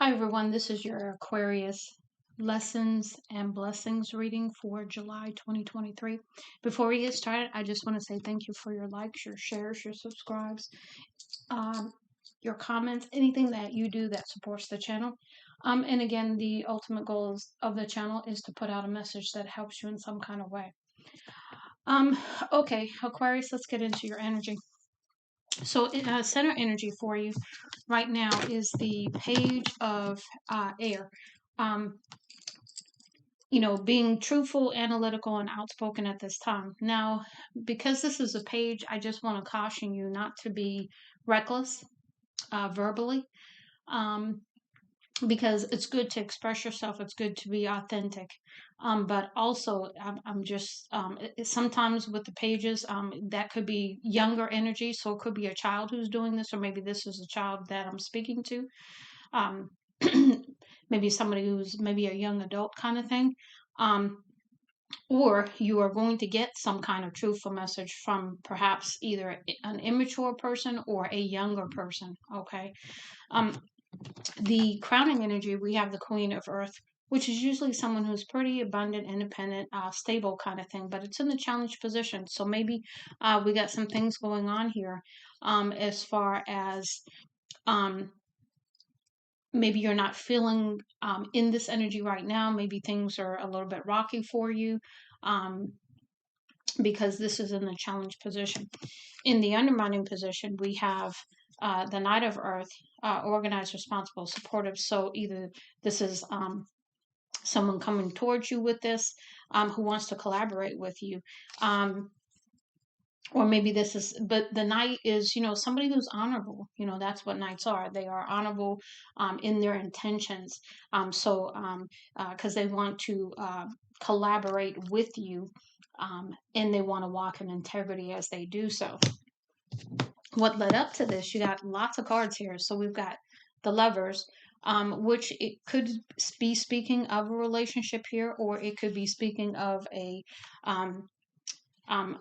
Hi, everyone. This is your Aquarius lessons and blessings reading for July 2023. Before we get started, I just want to say thank you for your likes, your shares, your subscribes, um, your comments, anything that you do that supports the channel. And again, the ultimate goal of the channel is to put out a message that helps you in some kind of way. Um, okay, Aquarius, let's get into your energy. So, center energy for you right now is the page of air. Um, being truthful, analytical, and outspoken at this time. Now, because this is a page, I just want to caution you not to be reckless verbally. Um, because it's good to express yourself, it's good to be authentic. But also, I'm just sometimes with the pages, that could be younger energy, so it could be a child who's doing this, or maybe this is a child that I'm speaking to. Um, maybe somebody who's maybe a young adult kind of thing. Um, or you are going to get some kind of truthful message from perhaps either an immature person or a younger person. Okay. Um, the crowning energy, we have the Queen of Earth, which is usually someone who's pretty abundant, independent, stable kind of thing, but it's in the challenge position. So maybe we got some things going on here as far as um, maybe you're not feeling in this energy right now. Maybe things are a little bit rocky for you. Because this is in the challenge position. In the undermining position, we have the Knight of Earth, organized, responsible, supportive. So either this is someone coming towards you with this, who wants to collaborate with you. Or maybe this is, but the knight is, somebody who's honorable. That's what knights are. They are honorable in their intentions. Because they want to collaborate with you, and they want to walk in integrity as they do so. What led up to this? You got lots of cards here. So we've got the Lovers, which it could be speaking of a relationship here, or it could be speaking of um, um,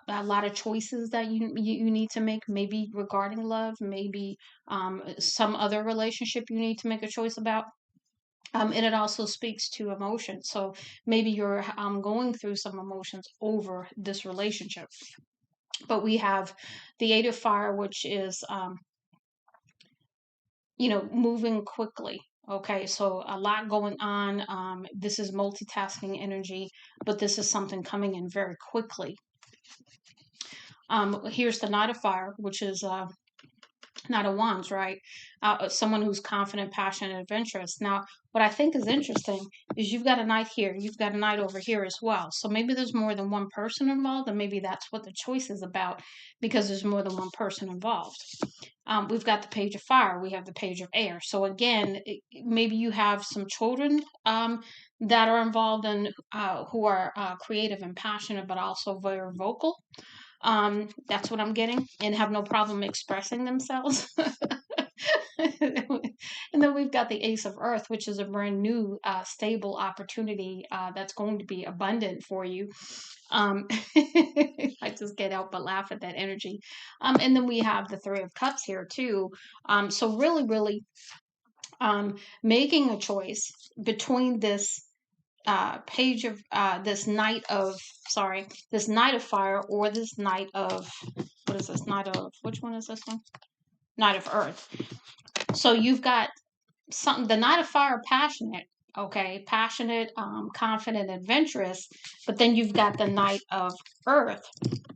a lot of choices that you need to make, maybe regarding love, maybe some other relationship you need to make a choice about. And it also speaks to emotion. So maybe you're going through some emotions over this relationship. But we have the Eight of Fire, which is moving quickly. Okay, so a lot going on. This is multitasking energy, but this is something coming in very quickly. Here's the Knight of Fire, which is Knight of Wands, right? Someone who's confident, passionate, and adventurous. Now, what I think is interesting is you've got a knight here, you've got a knight over here as well. So maybe there's more than one person involved, and maybe that's what the choice is about because there's more than one person involved. We've got the Page of Fire, we have the Page of Air. So again, maybe you have some children that are involved and who are creative and passionate, but also very vocal. That's what I'm getting, and have no problem expressing themselves. And then we've got the Ace of Earth, which is a brand new, stable opportunity that's going to be abundant for you. I just can't help but laugh at that energy. And then we have the Three of Cups here too. So really, really making a choice between this page of this Knight of Fire, or this Knight of, what is this, Knight of, which one is this one? Knight of Earth. So you've got something, the Knight of Fire, passionate, okay, passionate, confident, adventurous, but then you've got the Knight of Earth,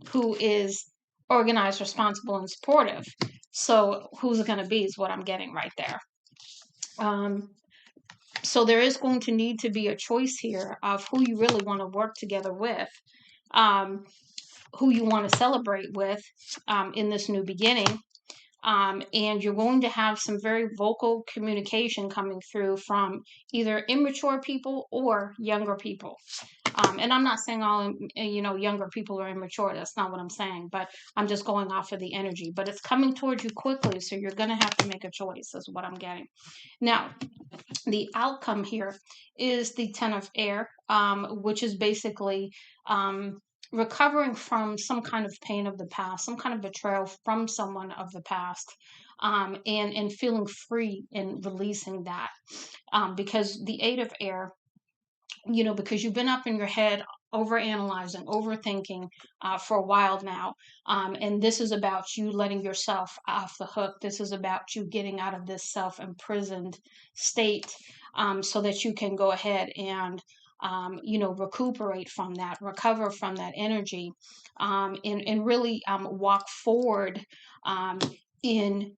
who is organized, responsible, and supportive. So who's it going to be is what I'm getting right there. So there is going to need to be a choice here of who you really want to work together with, who you want to celebrate with in this new beginning. And you're going to have some very vocal communication coming through from either immature people or younger people. And I'm not saying all younger people are immature. That's not what I'm saying. But I'm just going off of the energy. But it's coming towards you quickly, so you're going to have to make a choice. Is what I'm getting. Now, the outcome here is the Ten of Air, which is basically recovering from some kind of pain of the past, some kind of betrayal from someone of the past. and feeling free and releasing that. Because the Eight of Air, because you've been up in your head over analyzing, overthinking for a while now. And this is about you letting yourself off the hook. This is about you getting out of this self imprisoned state, so that you can go ahead and recuperate from that, recover from that energy, and really walk forward in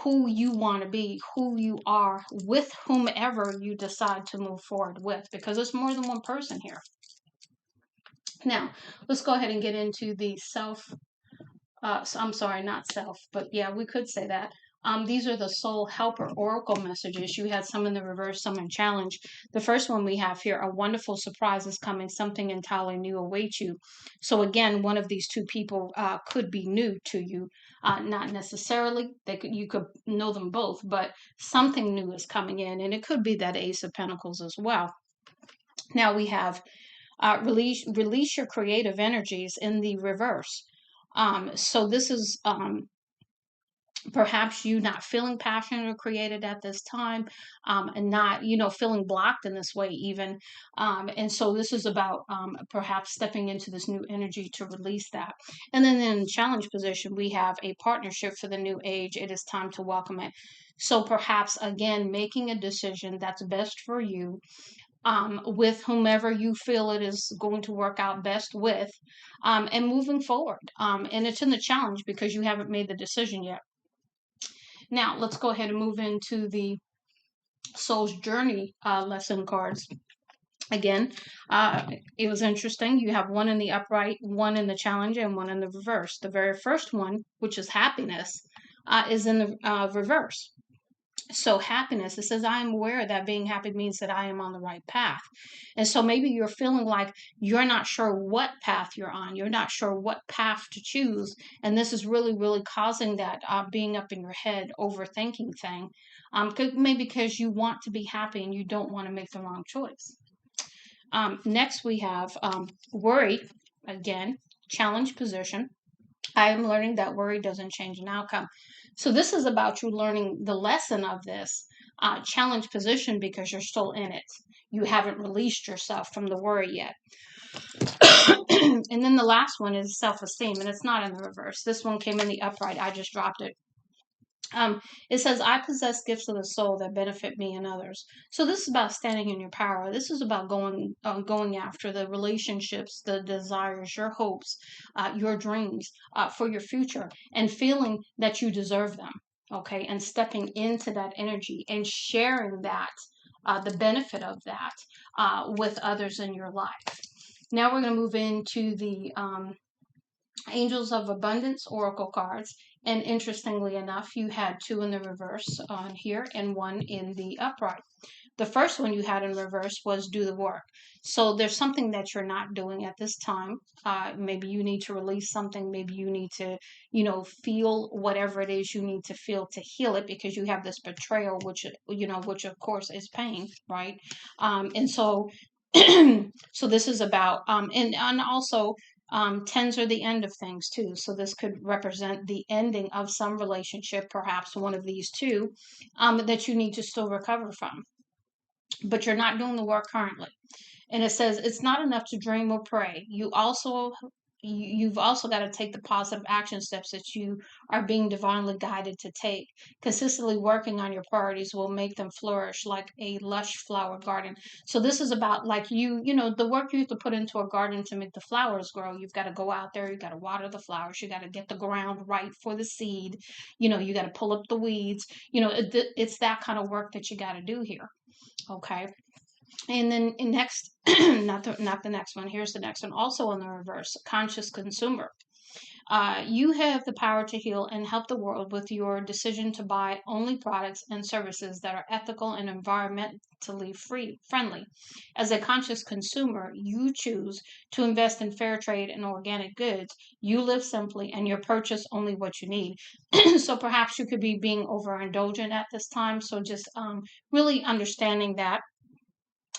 who you want to be, who you are, with whomever you decide to move forward with, because it's more than one person here. Now, let's go ahead and get into the I'm sorry, not self, but yeah, we could say that. These are the soul helper oracle messages. You had some in the reverse, some in challenge. The first one we have here: a wonderful surprise is coming. Something entirely new awaits you. So again, one of these two people could be new to you. Not necessarily. You could know them both, but something new is coming in, and it could be that Ace of Pentacles as well. Now we have release your creative energies in the reverse. So this is perhaps you not feeling passionate or created at this time, and not feeling blocked in this way even, and so this is about perhaps stepping into this new energy to release that. And then in challenge position we have a partnership for the new age. It is time to welcome it. So perhaps again making a decision that's best for you, with whomever you feel it is going to work out best with, and moving forward. And it's in the challenge because you haven't made the decision yet. Now, let's go ahead and move into the Soul's Journey lesson cards. Again, it was interesting. You have one in the upright, one in the challenge, and one in the reverse. The very first one, which is happiness, is in the reverse. So happiness, it says, I am aware that being happy means that I am on the right path. And so maybe you're feeling like you're not sure what path you're on. You're not sure what path to choose. And this is really, really causing that being up in your head, overthinking thing. Maybe because you want to be happy and you don't want to make the wrong choice. Next, we have worry. Again, challenge position. I am learning that worry doesn't change an outcome. So this is about you learning the lesson of this challenge position because you're still in it. You haven't released yourself from the worry yet. And then the last one is self-esteem, and it's not in the reverse. This one came in the upright. I just dropped it. It says, I possess gifts of the soul that benefit me and others. So this is about standing in your power. This is about going after the relationships, the desires, your hopes, your dreams for your future, and feeling that you deserve them. Okay, and stepping into that energy and sharing that, the benefit of that, with others in your life. Now we're going to move into the Angels of Abundance oracle cards. And interestingly enough, you had two in the reverse on here and one in the upright. The first one you had in reverse was do the work. So there's something that you're not doing at this time. Maybe you need to release something. Maybe you need to, feel whatever it is you need to feel to heal it, because you have this betrayal, which of course is pain, right? And so, so this is about, and also, tens are the end of things too. So this could represent the ending of some relationship, perhaps one of these two, that you need to still recover from. But you're not doing the work currently. And it says it's not enough to dream or pray. You've also got to take the positive action steps that you are being divinely guided to take. Consistently working on your priorities will make them flourish like a lush flower garden. So this is about like the work you have to put into a garden to make the flowers grow. You've got to go out there, you've got to water the flowers, you got to get the ground right for the seed. You got to pull up the weeds. It's that kind of work that you got to do here. Okay. And then next, not the next one. Here's the next one. Also in the reverse, conscious consumer. You have the power to heal and help the world with your decision to buy only products and services that are ethical and environmentally friendly. As a conscious consumer, you choose to invest in fair trade and organic goods. You live simply and you purchase only what you need. So perhaps you could be being overindulgent at this time. So just really understanding that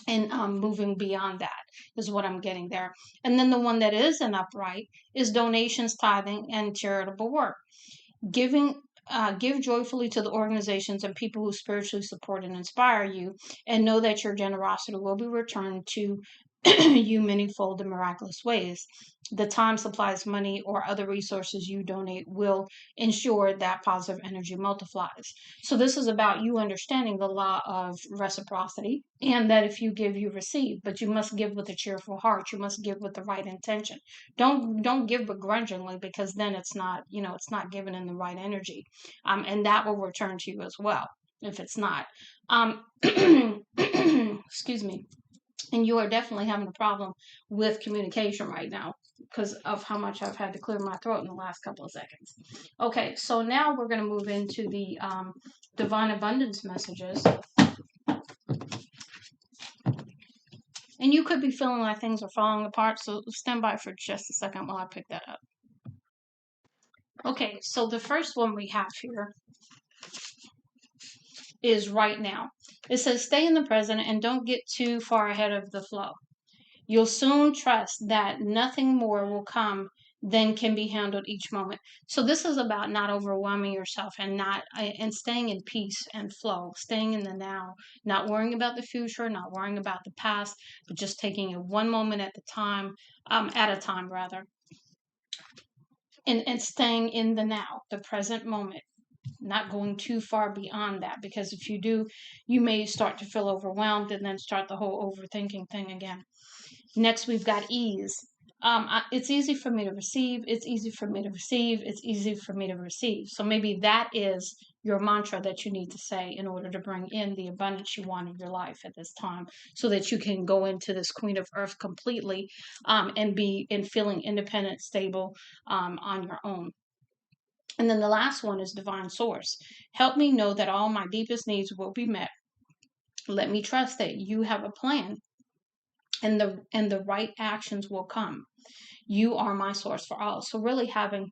and moving beyond that is what I'm getting there. And then the one that is an upright is donations, tithing, and charitable work. Giving give joyfully to the organizations and people who spiritually support and inspire you, and know that your generosity will be returned to you manyfold in miraculous ways. The time, supplies, money, or other resources you donate will ensure that positive energy multiplies. So, this is about you understanding the law of reciprocity, and that if you give, you receive. But you must give with a cheerful heart. You must give with the right intention. Don't give begrudgingly, because then it's not, it's not given in the right energy, and that will return to you as well if it's not. Excuse me. And you are definitely having a problem with communication right now because of how much I've had to clear my throat in the last couple of seconds. Okay, so now we're going to move into the divine abundance messages. And you could be feeling like things are falling apart, so stand by for just a second while I pick that up. Okay, so the first one we have here is right now. It says, stay in the present and don't get too far ahead of the flow. You'll soon trust that nothing more will come than can be handled each moment. So this is about not overwhelming yourself and staying in peace and flow, staying in the now, not worrying about the future, not worrying about the past, but just taking it one moment at a time rather, and staying in the now, the present moment. Not going too far beyond that, because if you do, you may start to feel overwhelmed and then start the whole overthinking thing again. Next, we've got ease. It's easy for me to receive. It's easy for me to receive. It's easy for me to receive. So maybe that is your mantra that you need to say in order to bring in the abundance you want in your life at this time, so that you can go into this Queen of Earth completely, and be in feeling independent, stable, on your own. And then the last one is divine source. Help me know that all my deepest needs will be met. Let me trust that you have a plan, and the right actions will come. You are my source for all. So really having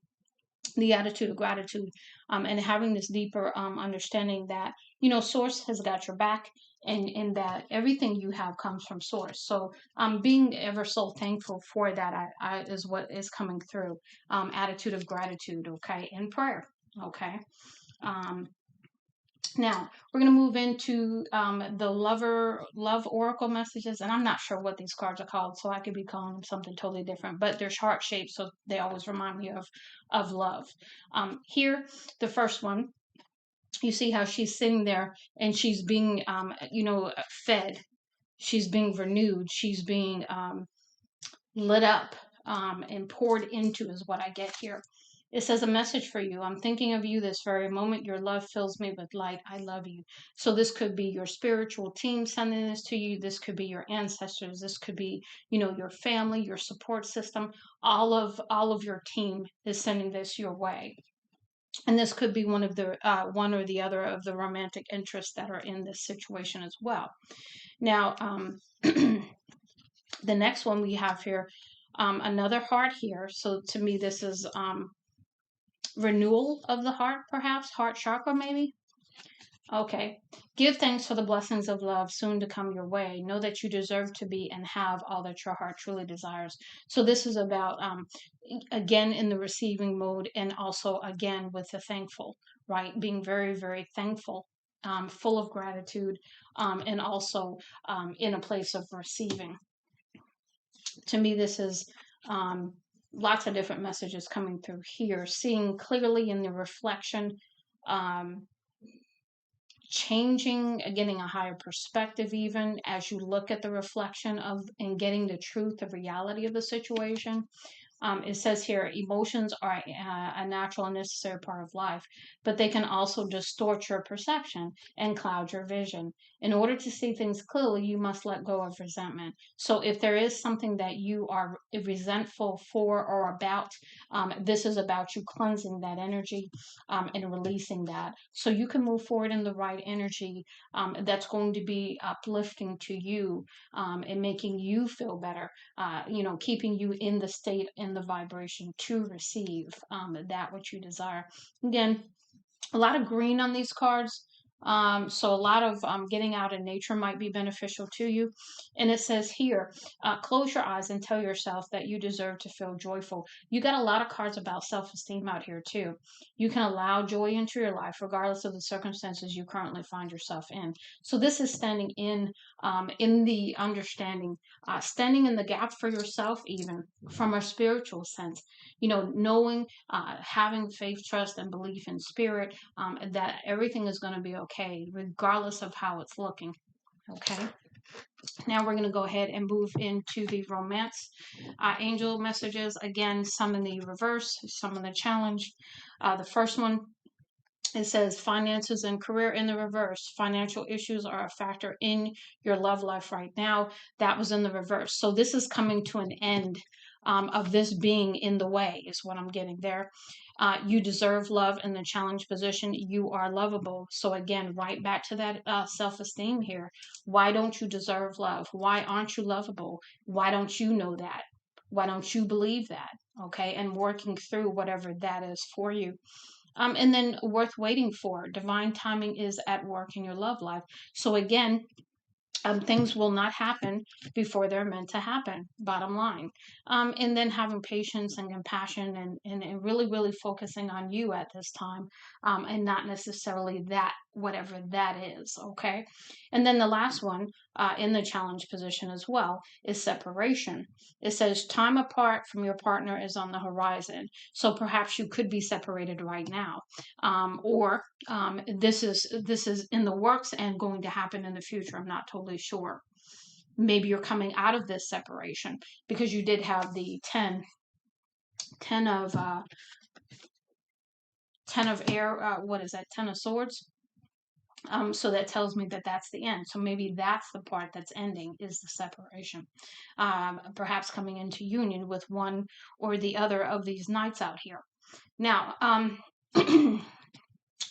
the attitude of gratitude, and having this deeper understanding that, source has got your back, and that everything you have comes from source. So being ever so thankful for that, I is what is coming through. Attitude of gratitude, okay, and prayer, okay. Now we're going to move into the love oracle messages, and I'm not sure what these cards are called, so I could be calling them something totally different. But they're heart shaped, so they always remind me of love. Here, the first one, you see how she's sitting there and she's being, fed. She's being renewed. She's being lit up, and poured into, is what I get here. It says, a message for you. I'm thinking of you this very moment. Your love fills me with light. I love you. So this could be your spiritual team sending this to you. This could be your ancestors. This could be, your family, your support system. All of your team is sending this your way. And this could be one or the other of the romantic interests that are in this situation as well. Now, the next one we have here, another heart here. So to me, this is renewal of the heart, perhaps heart chakra, maybe. Okay. Give thanks for the blessings of love soon to come your way. Know that you deserve to be and have all that your heart truly desires. So this is about, again, in the receiving mode, and also again with the thankful, right? Being very, very thankful, full of gratitude, and also in a place of receiving. To me, this is lots of different messages coming through here. Seeing clearly in the reflection, changing, getting a higher perspective even as you look at the reflection of, and getting the truth, the reality of the situation. It says here, emotions are a natural and necessary part of life, but they can also distort your perception and cloud your vision. In order to see things clearly, you must let go of resentment. So if there is something that you are resentful for or about, this is about you cleansing that energy, and releasing that, so you can move forward in the right energy, that's going to be uplifting to you, and making you feel better, keeping you in the state, in the vibration to receive that which you desire. Again, a lot of green on these cards. So a lot of getting out in nature might be beneficial to you. And it says here, close your eyes and tell yourself that you deserve to feel joyful. You got a lot of cards about self-esteem out here too. You can allow joy into your life regardless of the circumstances you currently find yourself in. So this is standing in the understanding, standing in the gap for yourself, even from a spiritual sense. Knowing, having faith, trust, and belief in spirit, that everything is going to be okay, regardless of how it's looking. Okay. Now we're going to go ahead and move into the romance angel messages. Again, some in the reverse, some in the challenge. The first one, it says finances and career in the reverse. Financial issues are a factor in your love life right now. That was in the reverse. So this is coming to an end of this being in the way, is what I'm getting there. You deserve love in the challenge position. You are lovable. So again, right back to that self-esteem here. Why don't you deserve love? Why aren't you lovable? Why don't you know that? Why don't you believe that? Okay. And working through whatever that is for you. And then worth waiting for. Divine timing is at work in your love life. So again, things will not happen before they're meant to happen, bottom line. And then having patience and compassion, and really, really focusing on you at this time, and not necessarily that, whatever that is, okay? And then the last one, in the challenge position as well, is separation. It says time apart from your partner is on the horizon. So perhaps you could be separated right now, or this is in the works and going to happen in the future. I'm not totally sure. Maybe you're coming out of this separation, because you did have the 10 of 10 of air. What is that? 10 of swords. So that tells me that that's the end. So maybe that's the part that's ending, is the separation. Perhaps coming into union with one or the other of these knights out here. Now,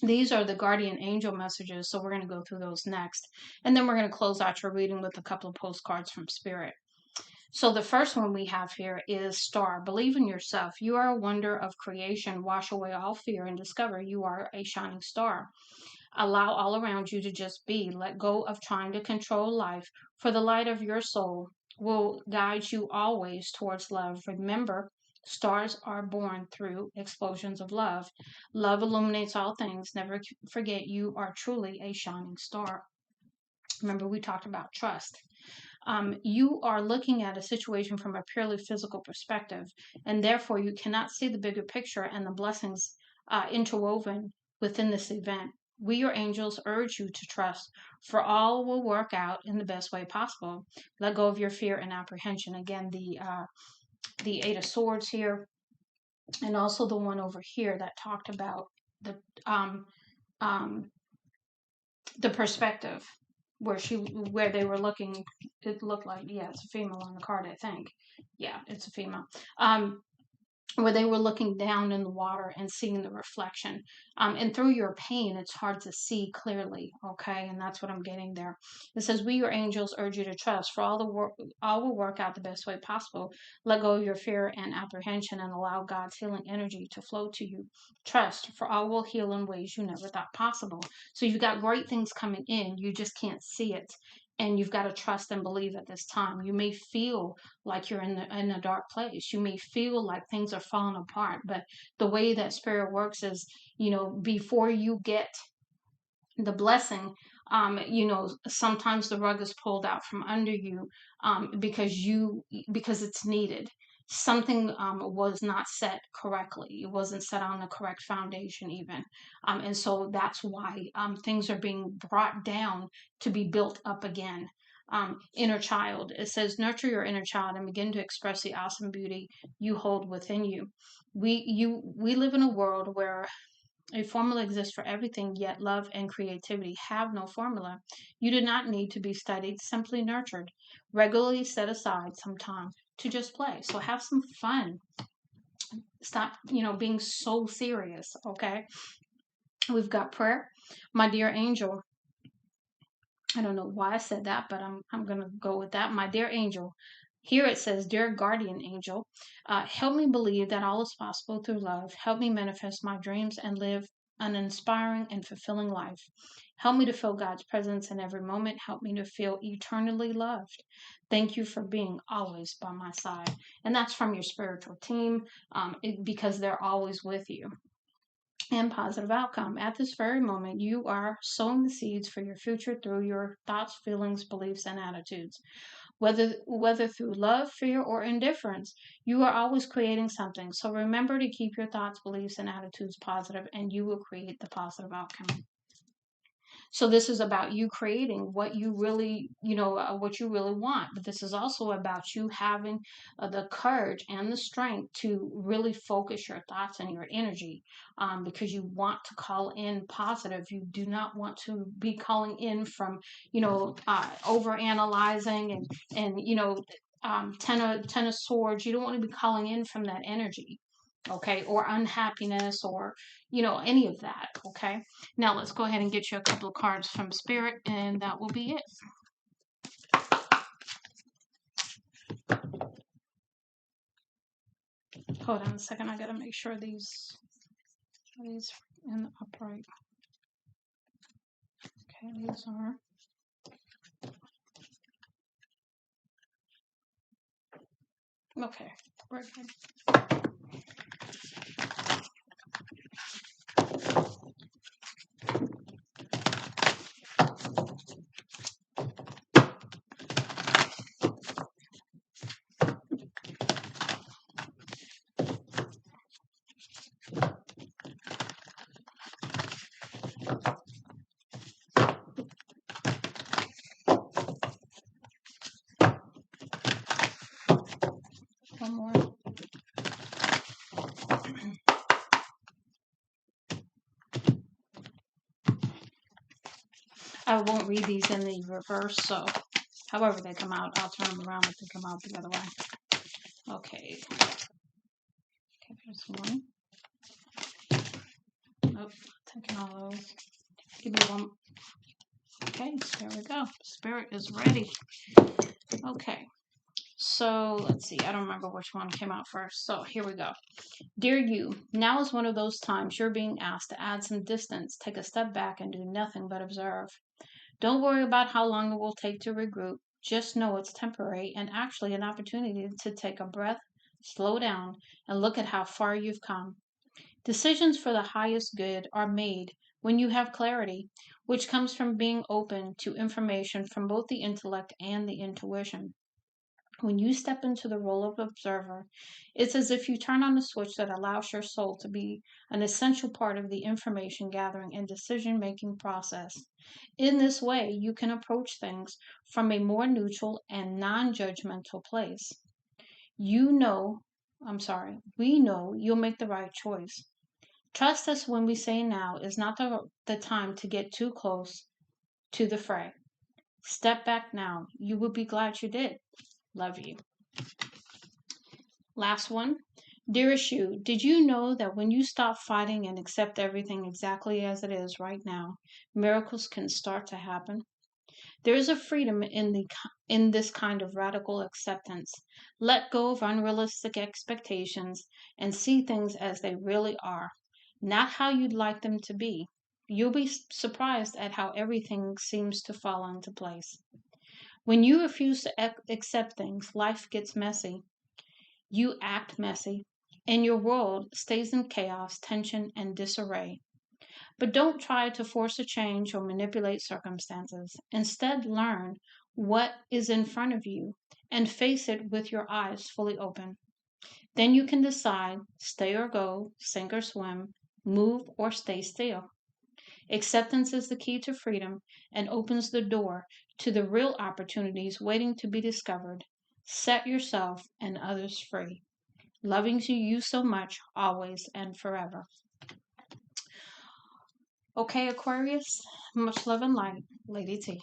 these are the guardian angel messages, so we're going to go through those next. And then we're going to close out your reading with a couple of postcards from Spirit. So the first one we have here is Star. Believe in yourself. You are a wonder of creation. Wash away all fear and discover you are a shining star. Allow all around you to just be. Let go of trying to control life, for the light of your soul will guide you always towards love. Remember, stars are born through explosions of love. Love illuminates all things. Never forget you are truly a shining star. Remember, we talked about trust. You are looking at a situation from a purely physical perspective, and therefore you cannot see the bigger picture and the blessings interwoven within this event. We, your angels, urge you to trust, for all will work out in the best way possible. Let go of your fear and apprehension. Again, the Eight of Swords here, and also the one over here that talked about the um, um, the perspective, where they were looking. It looked like, yeah, it's a female on the card, I think. Yeah, it's a female. Where they were looking down in the water and seeing the reflection. And through your pain, it's hard to see clearly, okay? And that's what I'm getting there. It says, we, your angels, urge you to trust, for all will work out the best way possible. Let go of your fear and apprehension and allow God's healing energy to flow to you. Trust, for all will heal in ways you never thought possible. So you've got great things coming in, you just can't see it. And you've got to trust and believe at this time. You may feel like you're in a dark place. You may feel like things are falling apart, but the way that spirit works is, before you get the blessing, sometimes the rug is pulled out from under you, because it's needed. Something was not set correctly. It wasn't set on the correct foundation, even, and so that's why things are being brought down to be built up again. Inner child. It says, nurture your inner child and begin to express the awesome beauty you hold within you. We live in a world where a formula exists for everything, yet love and creativity have no formula. You do not need to be studied, simply nurtured. Regularly set aside some time to just play. So have some fun. Stop, being so serious, okay? We've got prayer. My dear angel, I don't know why I said that, but I'm going to go with that. My dear angel, here it says, dear guardian angel, help me believe that all is possible through love. Help me manifest my dreams and live an inspiring and fulfilling life. Help me to feel God's presence in every moment. Help me to feel eternally loved. Thank you for being always by my side. And that's from your spiritual team, because they're always with you. And positive outcome. At this very moment, you are sowing the seeds for your future through your thoughts, feelings, beliefs, and attitudes. Whether through love, fear, or indifference, you are always creating something. So remember to keep your thoughts, beliefs, and attitudes positive, and you will create the positive outcome. So this is about you creating what you really, what you really want. But this is also about you having the courage and the strength to really focus your thoughts and your energy, because you want to call in positive. You do not want to be calling in from, over analyzing and ten of swords. You don't want to be calling in from that energy. Okay, or unhappiness, or any of that. Okay, now let's go ahead and get you a couple of cards from Spirit, and that will be it. Hold on a second, I gotta make sure these in the upright. Okay, these are. Okay, we're good. One more. I won't read these in the reverse, so however they come out, I'll turn them around if they come out the other way. Okay. Okay, there's one. Nope, taking all those. Give me one. Okay, there we go. Spirit is ready. Okay. So let's see. I don't remember which one came out first. So here we go. Dear you, now is one of those times you're being asked to add some distance, take a step back, and do nothing but observe. Don't worry about how long it will take to regroup. Just know it's temporary and actually an opportunity to take a breath, slow down, and look at how far you've come. Decisions for the highest good are made when you have clarity, which comes from being open to information from both the intellect and the intuition. When you step into the role of observer, it's as if you turn on a switch that allows your soul to be an essential part of the information gathering and decision making process. In this way, you can approach things from a more neutral and non judgmental place. You know, we know you'll make the right choice. Trust us when we say now is not the time to get too close to the fray. Step back now. You will be glad you did. Love you. Last one. Dearest you, did you know that when you stop fighting and accept everything exactly as it is right now, miracles can start to happen? There is a freedom in this kind of radical acceptance. Let go of unrealistic expectations and see things as they really are, not how you'd like them to be. You'll be surprised at how everything seems to fall into place. When you refuse to accept things, life gets messy. You act messy, and your world stays in chaos, tension, and disarray. But don't try to force a change or manipulate circumstances. Instead, learn what is in front of you and face it with your eyes fully open. Then you can decide stay or go, sink or swim, move or stay still. Acceptance is the key to freedom and opens the door to the real opportunities waiting to be discovered. Set yourself and others free. Loving you so much, always and forever. Okay, Aquarius, much love and light, Lady T.